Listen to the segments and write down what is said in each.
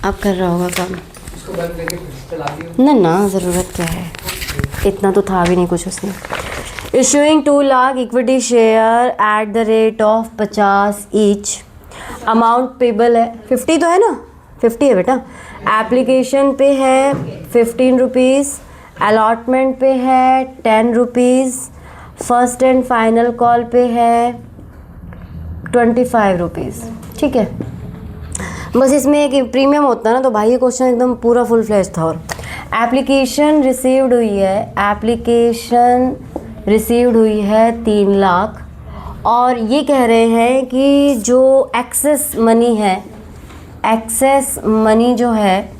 आप कर रहा होगा काम। उसको बंद करके फिर से चला दियो। ना ना, ज़रूरत क्या है, इतना तो था भी नहीं कुछ उसमें। Issuing 2 lakh equity share eight the rate of 50 each. Amount payable है 50 तो है ना, 50 है बेटा। एप्लीकेशन पे है 15 रुपीज़, अलॉटमेंट पे है 10 rupees, first and final call पे है 25 रुपीज़। ठीक है, बस इसमें एक प्रीमियम होता है ना, तो भाई ये क्वेश्चन एकदम पूरा फुल फ्लैश था। और एप्लीकेशन रिसीव्ड हुई है, एप्लीकेशन रिसीव्ड हुई है 3 लाख, और ये कह रहे हैं कि जो एक्सेस मनी है, एक्सेस मनी जो है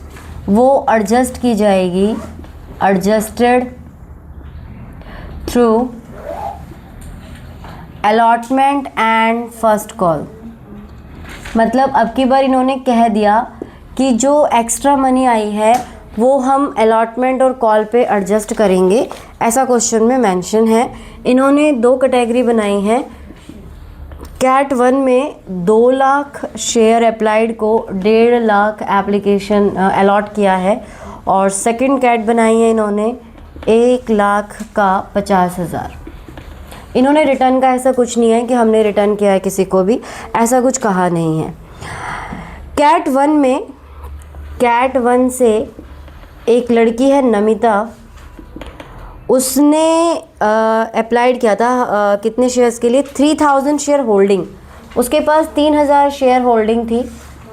वो एडजस्ट की जाएगी, adjusted through allotment and first call. मतलब अब की बार इन्होंने कह दिया कि जो एक्स्ट्रा मनी आई है वो हम अलॉटमेंट और कॉल पे एडजस्ट करेंगे, ऐसा क्वेश्चन में मेंशन है। इन्होंने 2 कैटेगरी बनाई हैं। कैट 1 में 2 लाख शेयर अप्लाइड को 1.5 लाख एप्लीकेशन अलॉट किया है, और सेकंड कैट बनाई है इन्होंने 1 लाख का 50,000। इन्होंने रिटर्न का ऐसा कुछ नहीं है कि हमने रिटर्न किया है किसी को भी, ऐसा कुछ कहा नहीं है। कैट 1 में, कैट 1 से एक लड़की है नमिता, उसने अप्लाइड किया था कितने शेयर्स के लिए, 3000 शेयर होल्डिंग। उसके पास 3000 शेयर होल्डिंग थी।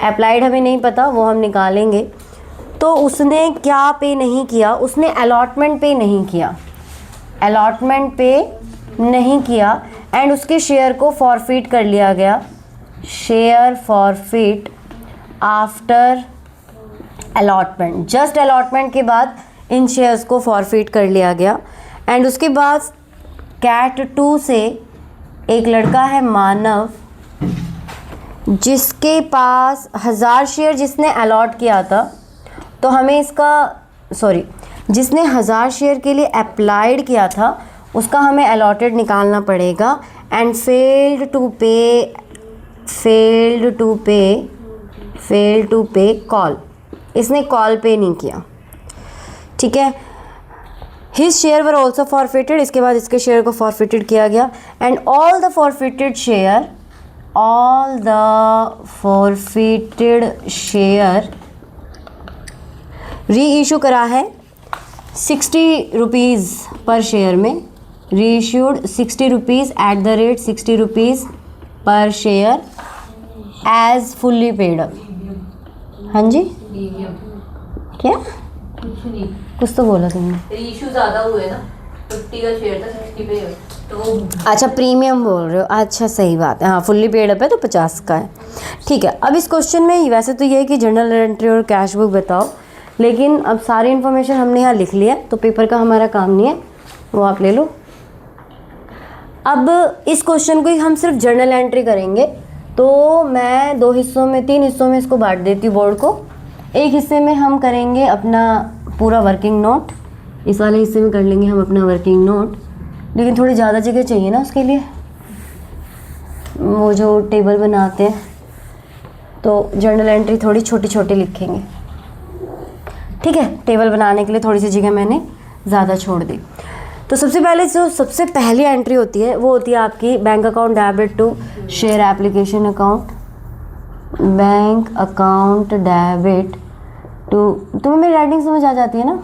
अप्लाइड हमें नहीं पता, वो हम निकालेंगे। तो उसने क्या पे नहीं किया, उसने अलॉटमेंट पे नहीं किया, अलॉटमेंट पे नहीं किया, एंड उसके शेयर को फॉरफिट कर लिया गया, share forfeit after allotment. Just allotment के बाद इन शेयर्स को फॉरफिट कर लिया गया। एंड उसके बाद कैट 2 से एक लड़का है मानव, जिसके पास 1000 शेयर जिसने अलॉट किया था, तो हमें इसका जिसने 1000 शेयर के लिए अप्लाइड किया था उसका हमें अलॉटेड निकालना पड़ेगा। And failed to pay call, इसने कॉल पे नहीं किया। ठीक है, his share were also forfeited, इसके बाद इसके शेयर को फॉरफिटेड किया गया। And all the forfeited share reissue करा है 60 रुपीज़ पर शेयर में, reissued 60 rupees at the rate 60 rupees per share as fully paid up. हाँ जी, क्या कुछ नहीं, कुछ तो बोला तुमने, रीइश्यू ज़्यादा हुए ना, 50 का शेयर था 60 पे, तो अच्छा प्रीमियम बोल रहे हो, अच्छा सही बात है, हाँ फुल्ली पेड अप है तो 50 का है। ठीक है, अब इस क्वेश्चन में वैसे तो ये है कि जर्नल एंट्री और कैश बुक बताओ, लेकिन अब सारी इन्फॉर्मेशन हमने यहाँ लिख लिया, तो पेपर का हमारा काम नहीं है, वो आप ले लो। अब इस क्वेश्चन को ही हम सिर्फ जर्नल एंट्री करेंगे, तो मैं 3 हिस्सों में इसको बांट देती हूँ बोर्ड को। एक हिस्से में हम करेंगे अपना पूरा वर्किंग नोट, इस वाले हिस्से में कर लेंगे हम अपना वर्किंग नोट, लेकिन थोड़ी ज़्यादा जगह चाहिए ना उसके लिए, वो जो टेबल बनाते हैं, तो जर्नल एंट्री थोड़ी छोटी छोटी लिखेंगे। ठीक है, टेबल बनाने के लिए थोड़ी सी जगह मैंने ज़्यादा छोड़ दी। तो सबसे पहले जो सबसे पहली एंट्री होती है वो होती है आपकी bank account debit to share application account, bank account debit to, तुम्हें मेरी राइटिंग समझ आ जाती है ना?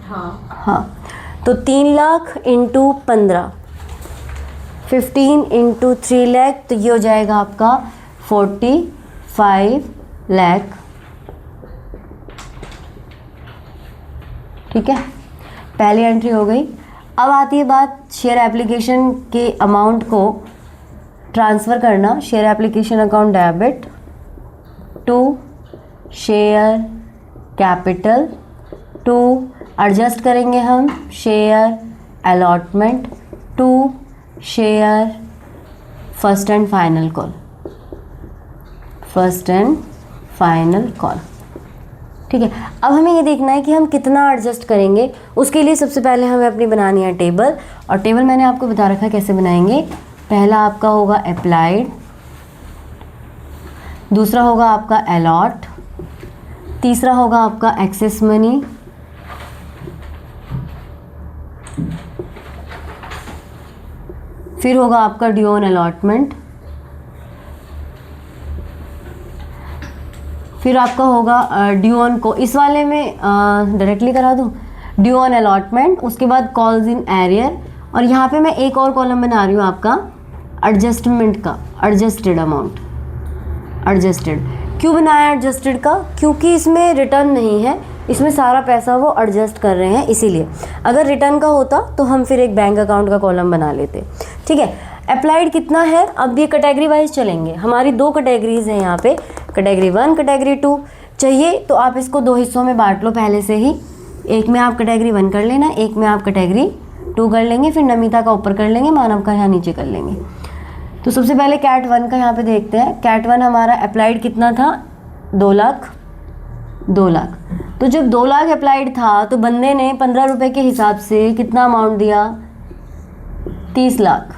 हाँ, तो 3 लाख इंटू 15, 15 इंटू 3 लाख, तो ये हो जाएगा आपका 45 लाख। ठीक है, पहली एंट्री हो गई। अब आती है बात शेयर एप्लीकेशन के अमाउंट को ट्रांसफ़र करना, share application account debit to share capital to, adjust करेंगे हम share allotment to share first and final call, first and final call. ठीक है, अब हमें ये देखना है कि हम कितना एडजस्ट करेंगे। उसके लिए सबसे पहले हमें अपनी बनानी है टेबल, और टेबल मैंने आपको बता रखा है कैसे बनाएंगे। पहला आपका होगा अप्लाइड, दूसरा होगा आपका अलॉट, तीसरा होगा आपका एक्सेस मनी, फिर होगा आपका ड्यू ऑन अलॉटमेंट, फिर आपका होगा ड्यू ऑन को, इस वाले में डायरेक्टली करा दूँ, ड्यू ऑन अलॉटमेंट, उसके बाद कॉल्स इन एरियर, और यहाँ पे मैं एक और कॉलम बना रही हूँ आपका एडजस्टमेंट का, एडजस्टेड अमाउंट, एडजस्टेड। क्यों बनाया एडजस्टेड का? क्योंकि इसमें रिटर्न नहीं है, इसमें सारा पैसा वो एडजस्ट कर रहे हैं, इसीलिए। अगर रिटर्न का होता तो हम फिर एक बैंक अकाउंट का कॉलम बना लेते, ठीक है। अप्लाइड कितना है? अब ये कैटेगरी वाइज चलेंगे, हमारी दो कैटेगरीज हैं यहाँ पे, कैटेगरी 1 कैटेगरी 2। चाहिए तो आप इसको दो हिस्सों में बांट लो पहले से ही, एक में आप कैटेगरी 1 कर लेना, एक में आप कैटेगरी 2 कर लेंगे, फिर नमिता का ऊपर कर लेंगे, मानव का यहाँ नीचे कर लेंगे। तो सबसे पहले कैट 1 का यहाँ पे देखते हैं। कैट 1 हमारा अप्लाइड कितना था? 2 लाख। तो जब 2 लाख अप्लाइड था तो बंदे ने 15 रुपए के हिसाब से कितना अमाउंट दिया? 30 लाख,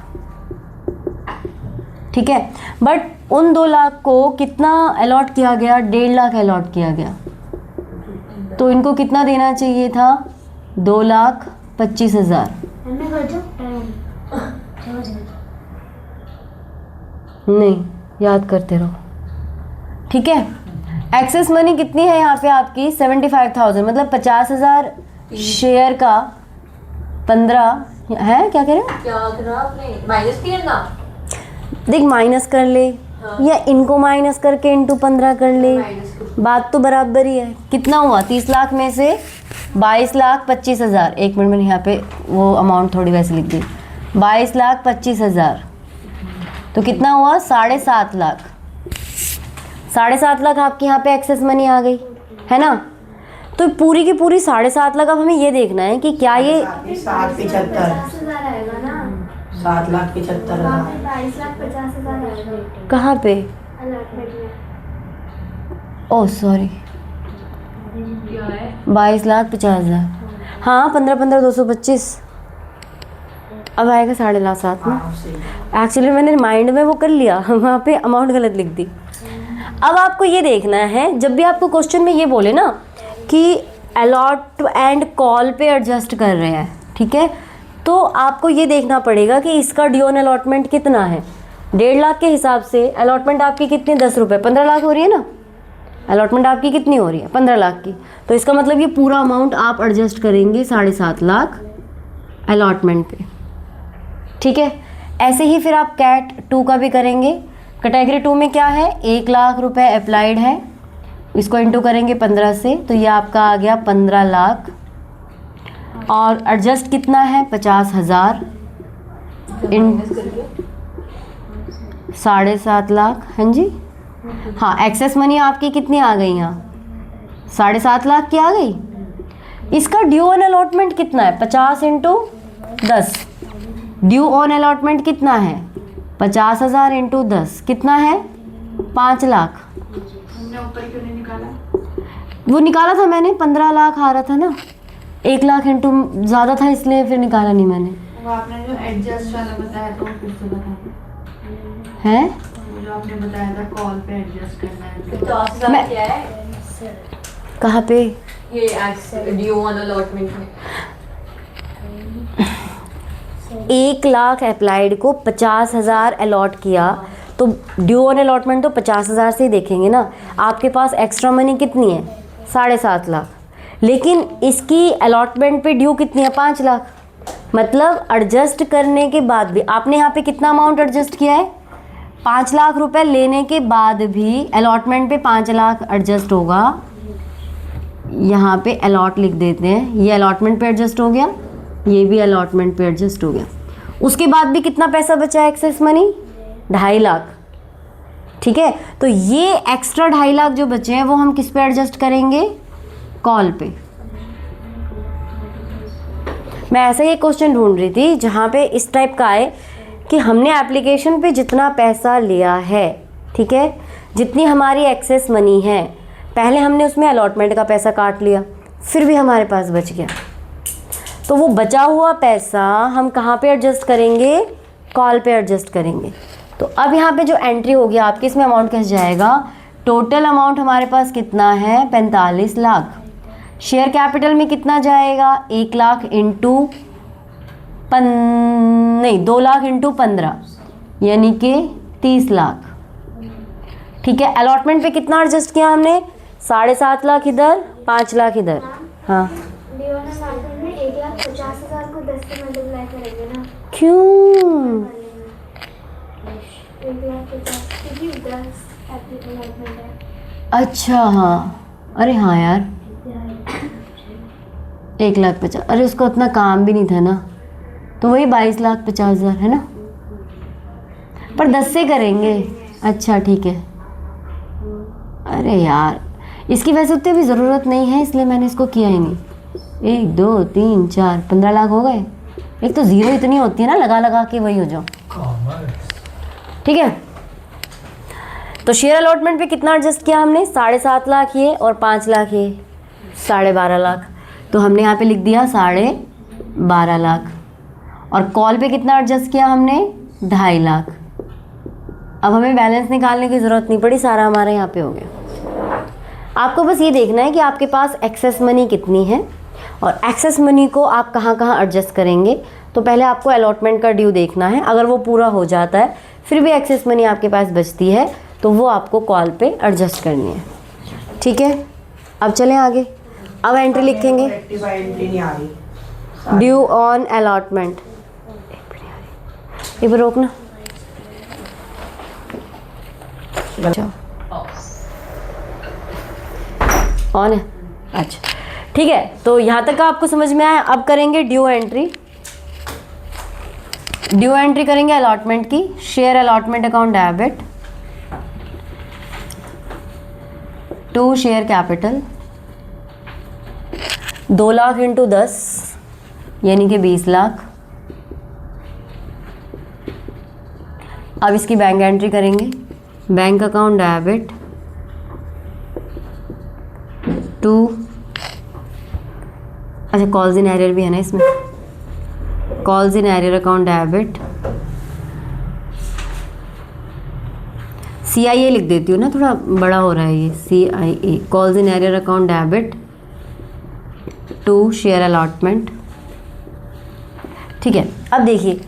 ठीक है। बट उन 2 लाख को कितना अलॉट किया गया? 1.5 लाख अलॉट किया गया। तो इनको कितना देना चाहिए था? 2,25,000। नहीं, याद करते रहो, ठीक है। एक्सेस मनी कितनी है यहाँ पे आपकी? 75,000, मतलब 50,000 शेयर का 15 है। क्या कह रहे हो? क्या करा आपने? माइनस किया ना? देख, माइनस कर ले या इनको माइनस करके इंटू 15 कर ले, बात तो बराबर ही है। कितना हुआ? 30 लाख में से 22,25,000। एक मिनट, मैंने यहाँ पे वो अमाउंट थोड़ी वैसे लिख दी, 22,25,000। तो कितना हुआ? 7.5 लाख। 7.5 लाख आपके यहाँ पे एक्सेस मनी आ गई, है ना। तो पूरी की पूरी 7.5 लाख। अब हमें ये देखना है कि क्या ये 7,75,000 कहाँ पे? Oh sorry, 22,50,000। हाँ, 15 225। अब आएगा 7.5 में। एक्चुअली मैंने माइंड में वो कर लिया, वहाँ पे अमाउंट गलत लिख दी। अब आपको ये देखना है, जब भी आपको क्वेश्चन में ये बोले ना कि अलॉट एंड कॉल पे एडजस्ट कर रहे हैं, ठीक है, तो आपको ये देखना पड़ेगा कि इसका ड्यू ऑन अलॉटमेंट कितना है। 1.5 लाख के हिसाब से अलॉटमेंट आपकी कितनी? 10 रुपये, 15 लाख हो रही है ना। अलॉटमेंट आपकी कितनी हो रही है? 15 लाख की। तो इसका मतलब ये पूरा अमाउंट आप एडजस्ट करेंगे 7.5 लाख अलॉटमेंट पे, ठीक है। ऐसे ही फिर आप कैट 2 का भी करेंगे। कैटेगरी 2 में क्या है? 1 लाख रुपए अप्लाइड है, इसको इंटू करेंगे 15 से, तो ये आपका आ गया 15 लाख। और एडजस्ट कितना है? 50,000 इन 7.5 लाख। हाँ जी, हाँ। एक्सेस मनी आपकी कितनी आ गई यहाँ? 7.5 लाख की आ गई। इसका ड्यू ऑन अलॉटमेंट कितना है? 50 इंटू 10। ड्यू ऑन अलॉटमेंट कितना है? 50,000 इंटू 10 कितना है? 5 लाख। हमने ऊपर क्यों नहीं निकाला? वो निकाला था मैंने, 15 लाख आ रहा था ना, 1 लाख इंटू ज़्यादा था इसलिए फिर निकाला नहीं मैंने। वो आपने जो एडजस्ट वाला बताया था वो फिर से बताना है। जो आपने बताया था कॉल पे एडजस्ट करना है। 50,000 क्या है? कहाँ पे? ये ड्यू ऑन अलॉटमेंट में 1 लाख अप्लाइड को 50,000 अलॉट किया, तो ड्यू ऑन अलॉटमेंट तो 50,000 से ही देखेंगे ना। आपके पास एक्स्ट्रा मनी कितनी है? 7.5 लाख। लेकिन इसकी अलॉटमेंट पे ड्यू कितनी है? 5 लाख। मतलब एडजस्ट करने के बाद भी आपने यहाँ पे कितना अमाउंट एडजस्ट किया है? 5 लाख रुपए लेने के बाद भी अलॉटमेंट पे 5 लाख एडजस्ट होगा। यहाँ पे अलॉट लिख देते हैं, ये अलॉटमेंट पे एडजस्ट हो गया, ये भी अलॉटमेंट पे एडजस्ट हो गया। उसके बाद भी कितना पैसा बचा है एक्सेस मनी? 2.5 लाख, ठीक है। तो ये एक्स्ट्रा 2.5 लाख जो बचे हैं वो हम किस पे एडजस्ट करेंगे? कॉल पे। मैं ऐसा ही एक क्वेश्चन ढूंढ रही थी जहाँ पे इस टाइप का आए कि हमने एप्लीकेशन पे जितना पैसा लिया है, ठीक है, जितनी हमारी एक्सेस मनी है, पहले हमने उसमें अलॉटमेंट का पैसा काट लिया, फिर भी हमारे पास बच गया, तो वो बचा हुआ पैसा हम कहाँ पे एडजस्ट करेंगे? कॉल पे एडजस्ट करेंगे। तो अब यहाँ पे जो एंट्री होगी आपकी, इसमें अमाउंट कैसे जाएगा? टोटल अमाउंट हमारे पास कितना है 45 लाख। शेयर कैपिटल में कितना जाएगा 1 लाख इंटू 2 लाख इंटू 15 यानी कि 30 लाख। ठीक है, अलॉटमेंट पे कितना एडजस्ट किया हमने 7.5 लाख इधर 5 लाख इधर। हाँ डिवाइड में 1,50,000 को 10 से मल्टीप्लाई करेंगे ना, क्यों? 1,50,000 क्योंकि 10 एप्लीकेशन है। अच्छा हाँ, अरे हाँ यार 1,50,000, अरे उसका उतना काम भी नहीं था ना, तो वही 22,50,000 है ना, पर 10 से करेंगे। अच्छा ठीक है। अरे यार इसकी वैसे उतनी भी ज़रूरत नहीं है, इसलिए मैंने इसको किया ही नहीं। 1 2 3 4 15 लाख हो गए। एक तो ज़ीरो इतनी होती है ना, लगा लगा के वही हो जाओ। ठीक है, तो शेयर अलॉटमेंट पे कितना एडजस्ट किया हमने 7.5 लाख ये और 5 लाख ये 12.5 लाख, तो हमने यहाँ पे लिख दिया 12.5 लाख। और कॉल पे कितना एडजस्ट किया हमने 2.5 लाख। अब हमें बैलेंस निकालने की ज़रूरत नहीं पड़ी, सारा हमारा यहाँ पे हो गया। आपको बस ये देखना है कि आपके पास एक्सेस मनी कितनी है और एक्सेस मनी को आप कहाँ कहाँ एडजस्ट करेंगे। तो पहले आपको अलॉटमेंट का ड्यू देखना है, अगर वो पूरा हो जाता है फिर भी एक्सेस मनी आपके पास बचती है तो वो आपको कॉल पे एडजस्ट करनी है। ठीक है, अब चलें आगे। अब एंट्री लिखेंगे एंट्री नहीं आ रही। Due on allotment. एक बार रोकना। ऑन है, अच्छा ठीक है। तो यहाँ तक आपको समझ में आया। अब करेंगे ड्यू एंट्री। ड्यू एंट्री करेंगे अलॉटमेंट की। Share allotment account debit to share capital 2 lakh into 10 यानी कि 20 लाख। अब इसकी बैंक एंट्री करेंगे। बैंक अकाउंट डेबिट टू, अच्छा कॉल्स इन एरियर भी है ना इसमें, calls in arrear account debit CIA लिख देती हूँ ना, थोड़ा बड़ा हो रहा है ये CIA, calls in arrear account debit to share allotment. ठीक है, अब देखिए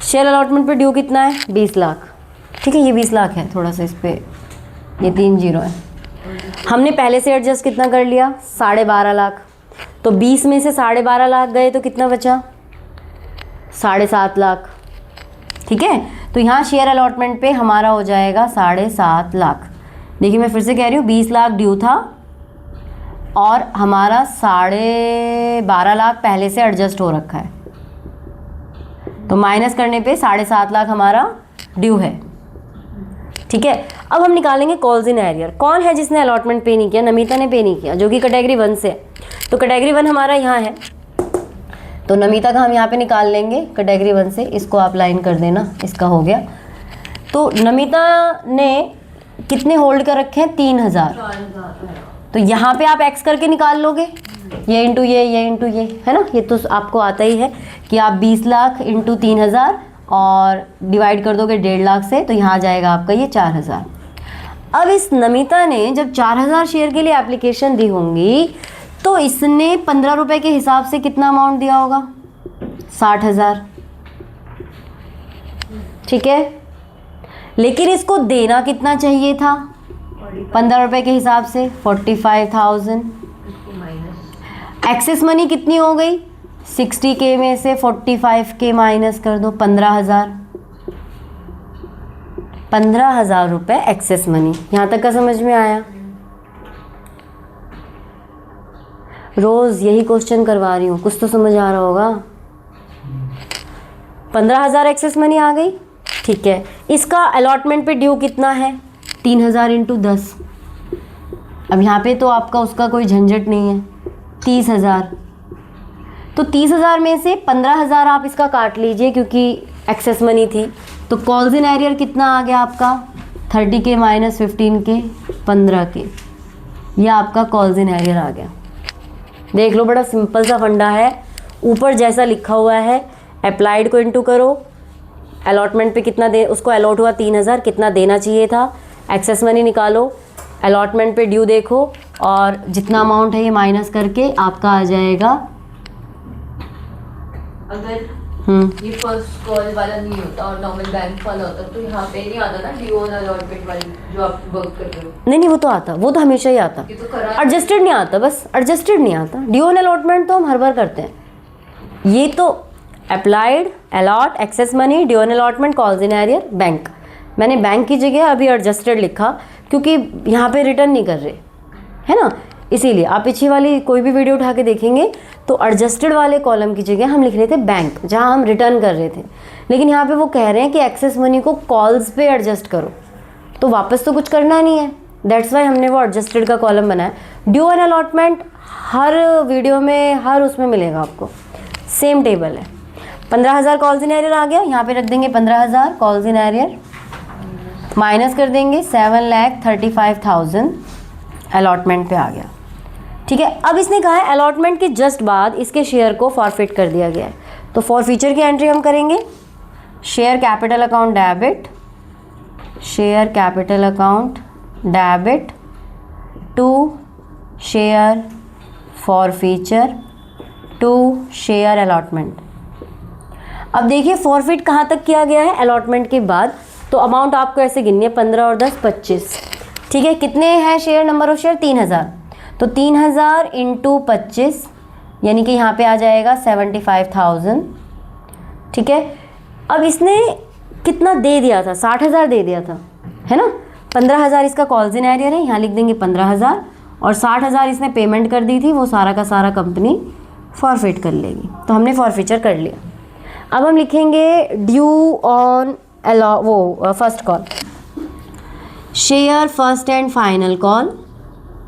शेयर अलॉटमेंट पे ड्यू कितना है 20 लाख। ठीक है, ये 20 लाख है, थोड़ा सा इस पे ये 3 जीरो है। हमने पहले से एडजस्ट कितना कर लिया 12.5 लाख, तो 20 में से 12.5 लाख गए तो कितना बचा 7.5 लाख। ठीक है, तो यहाँ शेयर अलॉटमेंट पे हमारा हो जाएगा 7.5 लाख। देखिए मैं फिर से कह रही हूँ 20 लाख ड्यू था और हमारा 12.5 लाख पहले से एडजस्ट हो रखा है, तो माइनस करने पे 7.5 लाख हमारा ड्यू है। ठीक है, अब हम निकालेंगे कॉल्स इन एरियर। कौन है जिसने अलॉटमेंट पे नहीं किया? नमिता ने पे नहीं किया, जो कि कैटेगरी 1 से है। तो कैटेगरी 1 हमारा यहाँ है, तो नमिता का हम यहाँ पे निकाल लेंगे कैटेगरी 1 से। इसको आप लाइन कर देना, इसका हो गया। तो नमिता ने कितने होल्ड कर रखे हैं 3,000, तो यहाँ पे आप एक्स करके निकाल लोगे, ये इंटू ये इंटू ये, है ना। ये तो आपको आता ही है कि आप 20 लाख इंटू 3,000 और डिवाइड कर दोगे 1.5 लाख से, तो यहाँ जाएगा आपका ये 4,000। अब इस नमिता ने जब 4,000 शेयर के लिए एप्लीकेशन दी होंगी तो इसने 15 रुपए के हिसाब से कितना अमाउंट दिया होगा 60,000। ठीक है, लेकिन इसको देना कितना चाहिए था 15 रुपए के हिसाब से 45,000। एक्सेस मनी कितनी हो गई 60K में से 45K माइनस कर दो 15,000। 15,000 रुपये एक्सेस मनी। यहाँ तक का समझ में आया? रोज़ यही क्वेश्चन करवा रही हूँ, कुछ तो समझ आ रहा होगा। 15,000 एक्सेस मनी आ गई। ठीक है, इसका अलॉटमेंट पे ड्यू कितना है 3,000 इंटू 10। अब यहाँ पे तो आपका उसका कोई झंझट नहीं है, 30,000। तो 30,000 में से 15,000 आप इसका काट लीजिए क्योंकि एक्सेस मनी थी। तो कॉल्स इन एरियर कितना आ गया आपका 30K माइनस 15K 15K। यह आपका कॉल्स इन एरियर आ गया। देख लो, बड़ा सिंपल सा फंडा है। ऊपर जैसा लिखा हुआ है अप्लाइड को इंटू करो, अलॉटमेंट पे कितना दे, उसको अलॉट हुआ 3,000, कितना देना चाहिए था, एक्सेस मनी निकालो, अलॉटमेंट पे ड्यू देखो और जितना अमाउंट है ये माइनस करके आपका आ जाएगा। अगर ये फर्स्ट कॉल वाला नहीं होता और नॉर्मल बैंक वाला होता तो यहाँ पे नहीं आता ना ड्यू ऑन अलॉटमेंट वाली जो आप वर्क कर रहे हो। नहीं वो तो आता, वो तो हमेशा ही आता, ये तो करा एडजस्टेड नहीं आता, बस एडजस्टेड नहीं आता। ड्यू ऑन अलॉटमेंट तो हम हर बार करते हैं। ये तो applied, allot, excess money, due on allotment, calls in arrear, bank. मैंने बैंक की जगह अभी एडजस्टेड लिखा क्योंकि यहाँ पे रिटर्न नहीं कर रहे, है ना, इसीलिए। आप पीछे वाली कोई भी वीडियो उठा के देखेंगे तो एडजस्टेड वाले कॉलम की जगह हम लिख रहे थे बैंक, जहाँ हम रिटर्न कर रहे थे। लेकिन यहाँ पे वो कह रहे हैं कि एक्सेस मनी को कॉल्स पे एडजस्ट करो, तो वापस तो कुछ करना नहीं है, दैट्स वाई हमने वो एडजस्टेड का कॉलम बनाया। Due on allotment her video में, हर उसमें मिलेगा आपको, सेम टेबल है। 15,000 कॉल्स इन एरियर आ गया, यहाँ पे रख देंगे 15,000 कॉल्स इन एरियर, माइनस कर देंगे 7,35,000 अलॉटमेंट पे आ गया। ठीक है, अब इसने कहा है अलॉटमेंट के जस्ट बाद इसके शेयर को फॉरफिट कर दिया गया है, तो फॉरफीचर की एंट्री हम करेंगे। Share capital account debit, share capital account debit to share forfeiture to share allotment. अब देखिए फॉरफिट कहाँ तक किया गया है अलॉटमेंट के बाद, तो अमाउंट आपको ऐसे गिननी है 15 और 10 25। ठीक है, कितने हैं शेयर, नंबर ऑफ शेयर 3000, तो 3000 इंटू 25 यानी कि यहाँ पे आ जाएगा 75,000। ठीक है, अब इसने कितना दे दिया था, 60,000 दे दिया था, है ना। 15,000 इसका कॉल्स इन एरियर है, यहाँ लिख देंगे 15,000, और 60,000 इसने पेमेंट कर दी थी, वो सारा का सारा कंपनी फॉरफिट कर लेगी, तो हमने फॉरफीचर कर लिया। अब हम लिखेंगे due on first call, share first and final call,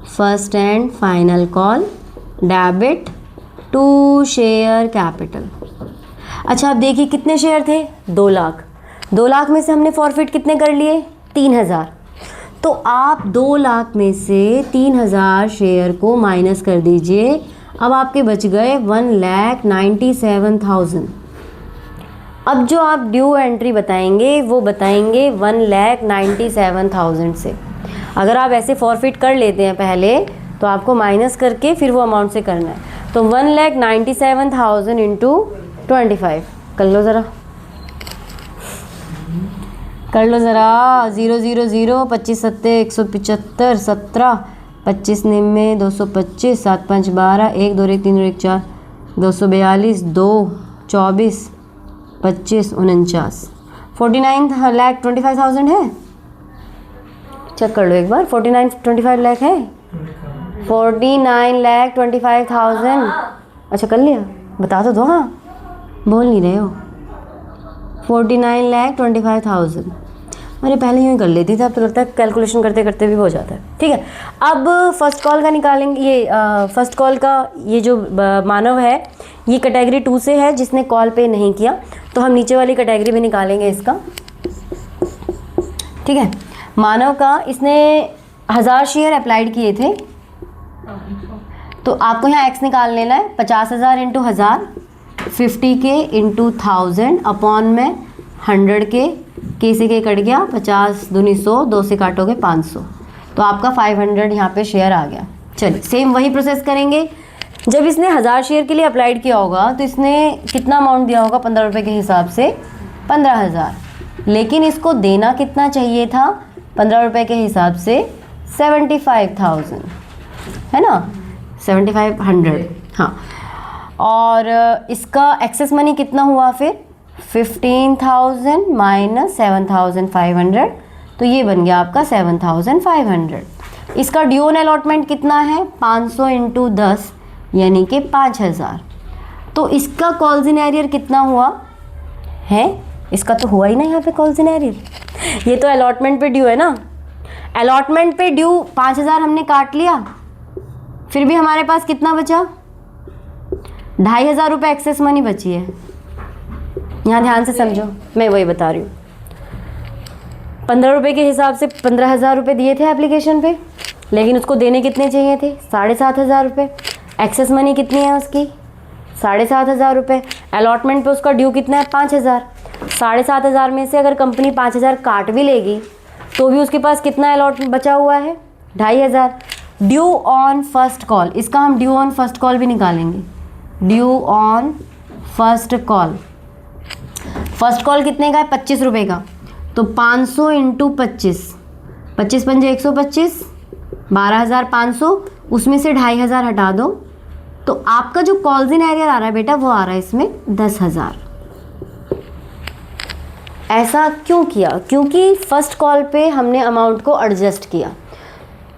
first and final call debit to share capital. अच्छा अब देखिए कितने शेयर थे, 2 लाख। 2 लाख में से हमने फॉरफिट कितने कर लिए, 3,000। तो आप 2 लाख में से 3,000 शेयर को माइनस कर दीजिए, अब आपके बच गए 1,97,000। अब जो आप ड्यू एंट्री बताएंगे वो बताएंगे 1,97,000 से। अगर आप ऐसे फॉरफिट कर लेते हैं पहले, तो आपको माइनस करके फिर वो अमाउंट से करना है, तो 1,97,000 इंटू 25 कर लो ज़रा, कर लो ज़रा। 0 0 0 25 सत्ते 175 17 25 निन्यानवे 225 7 5 12 1 2 1 3 2 1 4 242 2 24 25 49 49,25,000 है। चेक कर लो एक बार, 49-25 लाख है, 49,25,000। अच्छा कर लिया, बता तो दो, हाँ बोल नहीं रहे हो। 49,25,000। अरे पहले यूँ कर लेती थी, अब तो लगता है कैलकुलेशन करते करते भी हो जाता है। ठीक है, अब फर्स्ट कॉल का निकालेंगे। ये फर्स्ट कॉल का ये जो मानव है ये कैटेगरी 2 से है, जिसने कॉल पे नहीं किया, तो हम नीचे वाली कैटेगरी में निकालेंगे इसका। ठीक है, मानव का इसने 1000 शेयर अप्लाइड किए थे, तो आपको यहाँ एक्स निकाल लेना है। 50,000 इंटू 1000, 50K इंटू 1000 अपॉन में 100K से के कट गया, 50 दूनी 100, 2 से काटोगे 500, तो आपका 500 यहाँ पे शेयर आ गया। चलिए सेम वही प्रोसेस करेंगे। जब इसने 1000 शेयर के लिए अप्लाइड किया होगा तो इसने कितना अमाउंट दिया होगा 15 रुपये के हिसाब से, 15,000, लेकिन इसको देना कितना चाहिए था 15 रुपये के हिसाब से 75,000, है ना, 7500। हाँ, और इसका एक्सेस मनी कितना हुआ फिर 15,000 माइनस 7,500, तो ये बन गया आपका 7,500। इसका ड्यू ऑन अलॉटमेंट कितना है 500 इंटू 10 यानी कि 5,000। तो इसका कॉल्स इन एरियर कितना हुआ है, इसका तो हुआ ही ना यहाँ पे कॉल्स इन एरियर, ये तो अलॉटमेंट पे ड्यू है ना। अलॉटमेंट पे ड्यू 5,000 हमने काट लिया, फिर भी हमारे पास कितना बचा 2,500 रुपये एक्सेस मनी बची है। यहाँ ध्यान से समझो, मैं वही बता रही हूँ। 15 रुपये के हिसाब से 15,000 रुपये दिए थे एप्लीकेशन पे, लेकिन उसको देने कितने चाहिए थे 7,500 रुपये। एक्सेस मनी कितनी है उसकी 7,500 रुपये। अलॉटमेंट पे उसका ड्यू कितना है 5,000। 7,500 में से अगर कंपनी 5,000 काट भी लेगी तो भी उसके पास कितना अलॉट बचा हुआ है 2,500। ड्यू ऑन फर्स्ट कॉल, इसका हम ड्यू ऑन फर्स्ट कॉल भी निकालेंगे। Due on first call, first call कितने का है? 25 रुपये का। तो 500 इंटू 25, 25 पंजे 125, 12,500, उसमें से 2,500 हटा दो, तो आपका जो कॉल्स इन एरियर आ रहा है बेटा वो आ रहा है इसमें 10,000। ऐसा क्यों किया? क्योंकि फर्स्ट कॉल पे हमने अमाउंट को एडजस्ट किया,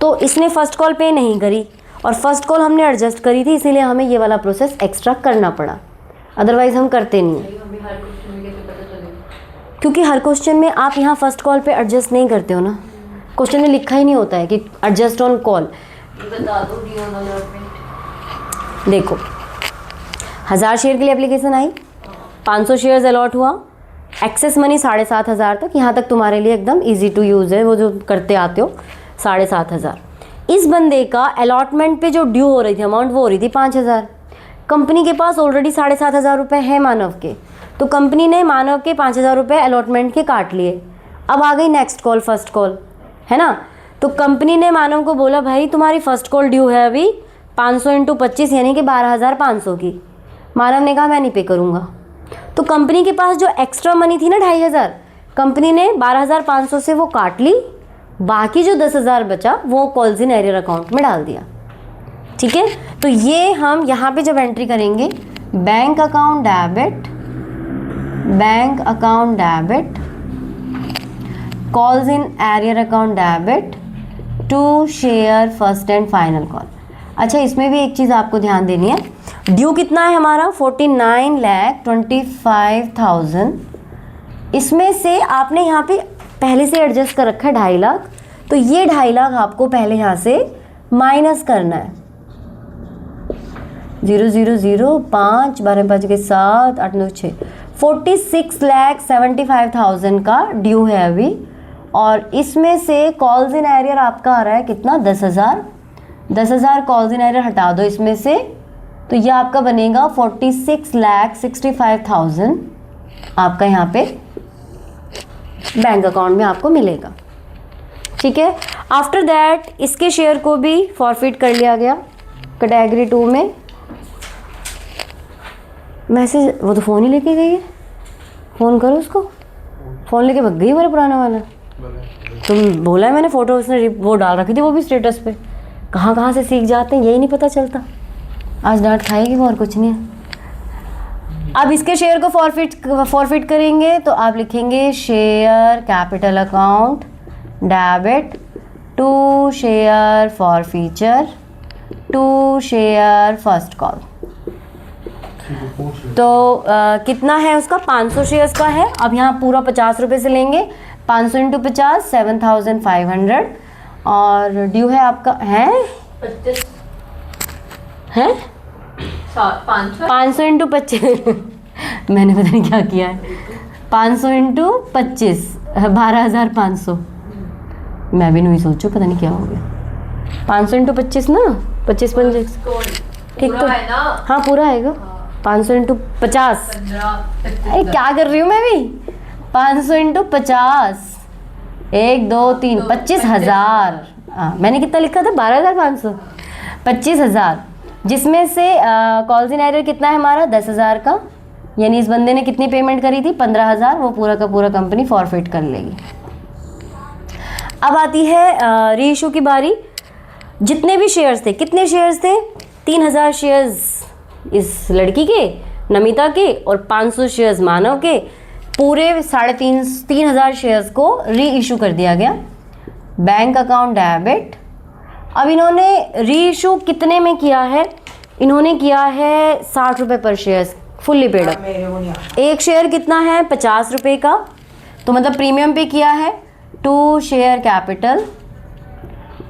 तो इसने फर्स्ट कॉल पे नहीं करी और फर्स्ट कॉल हमने एडजस्ट करी थी, इसीलिए हमें ये वाला प्रोसेस एक्स्ट्रा करना पड़ा, अदरवाइज हम करते नहीं। अभी हर क्वेश्चन में कैसे पता चलेगा? क्योंकि हर क्वेश्चन में आप यहाँ फर्स्ट कॉल पे एडजस्ट नहीं करते हो ना, क्वेश्चन में लिखा ही नहीं होता है कि एडजस्ट ऑन कॉल। ये बता दो ड्यू ऑन अलॉटमेंट। देखो 1000 शेयर के लिए एप्लीकेशन आई, 500 शेयर्स अलॉट हुआ, एक्सेस मनी 7,500 तक, यहाँ तक तुम्हारे लिए एकदम इजी टू यूज़ है, वो जो करते आते हो 7,500। इस बंदे का अलॉटमेंट पे जो ड्यू हो रही थी अमाउंट वो हो रही थी 5,000। कंपनी के पास ऑलरेडी 7,500 रुपये है मानव के, तो कंपनी ने मानव के 5,000 रुपये अलॉटमेंट के काट लिए। अब आ गई नेक्स्ट कॉल, फर्स्ट कॉल है ना, तो कंपनी ने मानव को बोला भाई तुम्हारी फर्स्ट कॉल ड्यू है अभी 500 इंटू 25 यानी कि 12,500 की। मानव ने कहा मैं नहीं पे करूँगा, तो कंपनी के पास जो एक्स्ट्रा मनी थी ना 2,500, कंपनी ने 12,500 से वो काट ली, बाकी जो 10,000 बचा वो कॉल्स इन एरियर अकाउंट में डाल दिया। ठीक है, तो ये हम यहाँ पे जब एंट्री करेंगे bank account debit, bank account debit, calls in arrear account debit to share first and final call. अच्छा, इसमें भी एक चीज़ आपको ध्यान देनी है, ड्यू कितना है हमारा 49,25,000, इसमें से आपने यहाँ पे पहले से एडजस्ट कर रखा है 2.5 लाख, तो ये 2.5 लाख आपको पहले यहाँ से माइनस करना है। 0 0 0 5 12 5 के 7 8 9 6 46,75,000 का ड्यू है अभी, और इसमें से कॉल्स इन एरियर आपका आ रहा है कितना 10,000। 10,000 कॉल्स इन एरियर हटा दो इसमें से, तो ये आपका बनेगा 46,65,000 आपका यहाँ पे बैंक अकाउंट में आपको मिलेगा। ठीक है, आफ्टर दैट इसके शेयर को भी फॉरफिट कर लिया गया कैटेगरी 2 में। मैसेज, वो तो फ़ोन ही लेके गई है, फ़ोन करो उसको, फ़ोन लेके भग गई मेरा पुराना वाला। तुम बोला है मैंने, फ़ोटो उसने वो डाल रखी थी, वो भी स्टेटस पे। कहाँ कहाँ से सीख जाते हैं यही नहीं पता चलता। आज डांट खाएगी वो, और कुछ नहीं है। अब इसके शेयर को फॉरफिट करेंगे तो आप लिखेंगे share capital account debit to share forfeiture to share first call. तो कितना है उसका 500 शेयर्स का है। अब यहाँ पूरा 50 रुपये से लेंगे, 500 इंटू 50 7,500, और ड्यू है आपका है 25 है 500 500 इंटू 25 मैंने पता नहीं क्या किया है। 500 इंटू 25 12,500। मैं भी नहीं सोचू, पता नहीं क्या हो गया। 500 इंटू 25 ना, 25 पंजे ठीक तो है ना। हाँ पूरा आएगा। 500 इंटू 50, 15 अरे क्या कर रही हूँ मैं भी। 500 इंटू 50 1 2 3 25,000। मैंने कितना लिखा था 12,500। 25,000 जिसमें से कॉल्स इन एरियर कितना है हमारा 10,000 का, यानी इस बंदे ने कितनी पेमेंट करी थी 15,000, वो पूरा का पूरा कंपनी फॉरफिट कर लेगी। अब आती है री इशू की बारी। जितने भी शेयर्स थे, कितने शेयर्स थे 3,000 शेयर्स इस लड़की के नमिता के और 500 शेयर्स मानव के, पूरे 3,500 शेयर्स को री इशू कर दिया गया बैंक अकाउंट डेबिट। अब इन्होंने री इशू कितने में किया है, इन्होंने किया है 60 रुपये पर शेयर, फुल्ली पेड अप। मेरे को नहीं आता। एक शेयर कितना है 50 रुपये का, तो मतलब प्रीमियम पे किया है 2 शेयर कैपिटल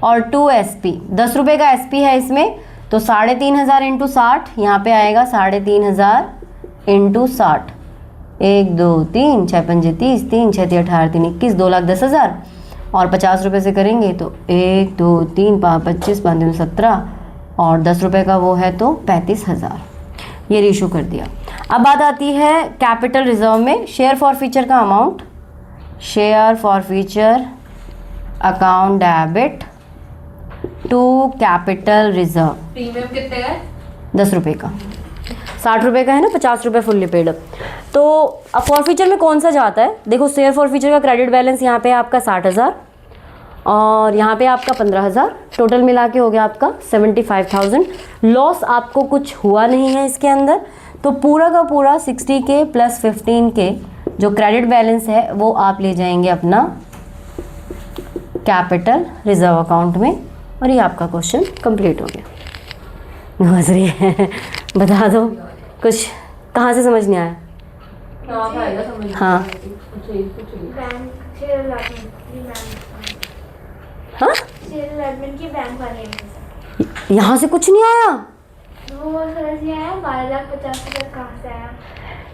और 2 SP। 10 रुपये का SP है इसमें, तो 3,500 इंटू 60 यहाँ पे आएगा 3,500 इंटू 60। 1 2 3 6 पंजे 30, 3 6 18 3 21, 2,10,000 और 50 रुपये से करेंगे तो 1 2 3 5 25 5 3 17 और 10 रुपये का वो है तो 35,000 ये रीशू कर दिया। अब बात आती है कैपिटल रिजर्व में शेयर फॉर फीचर का amount. Share forfeiture account debit to capital reserve. Premium कितने का है? 10 रुपये का, 60 रुपये का है ना, 50 रुपये फुल्ली पेड। तो अब फॉरफीचर में कौन सा जाता है? देखो शेयर फॉरफीचर का क्रेडिट बैलेंस यहाँ पे आपका 60,000 और यहाँ पे आपका 15,000, टोटल मिला के हो गया आपका 75,000। लॉस आपको कुछ हुआ नहीं है इसके अंदर, तो पूरा का पूरा 60K प्लस 15K जो क्रेडिट बैलेंस है वो आप ले जाएंगे अपना कैपिटल रिजर्व अकाउंट में। और ये आपका क्वेश्चन कंप्लीट हो गया। हंस रही है, बता दो कुछ, कहाँ से समझ नहीं आया? नाम आएगा समझ में। हाँ बैंक शेयर अलॉटमेंट की हाँ, शेयर अलॉटमेंट की बैंक वाले हैं। यहाँ से कुछ नहीं आया वो समझ नहीं आया। 12,50,000 कहाँ से आया?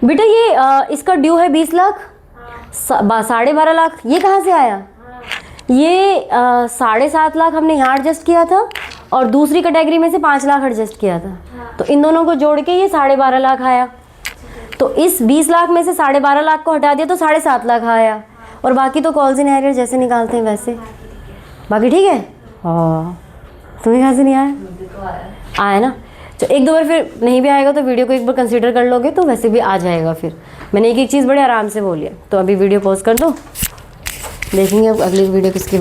बेटा। ये इसका ड्यू है 20 लाख, हाँ 12.5 लाख, ये कहाँ से आया? हाँ ये 7.5 लाख हमने यहाँ एडजस्ट किया था और दूसरी कैटेगरी में से 5 लाख एडजस्ट किया था, तो इन दोनों को जोड़ के ये 12.5 लाख आया। तो इस 20 लाख में से 12.5 लाख को हटा दिया तो 7.5 लाख आया, और बाकी तो कॉल्स इन एरियर जैसे निकालते हैं वैसे। बाकी ठीक है। हाँ, तुम्हें कहाँ से नहीं आया? मुझे तो आया। आया ना। तो एक दो बार फिर नहीं भी आएगा तो वीडियो को एक बार कंसीडर कर लोगे तो वैसे भी आ जाएगा। फिर मैंने एक एक चीज़ बड़े आराम से बोली है, तो अभी वीडियो पॉज कर दो, देखेंगे अब अगली वीडियो किसकी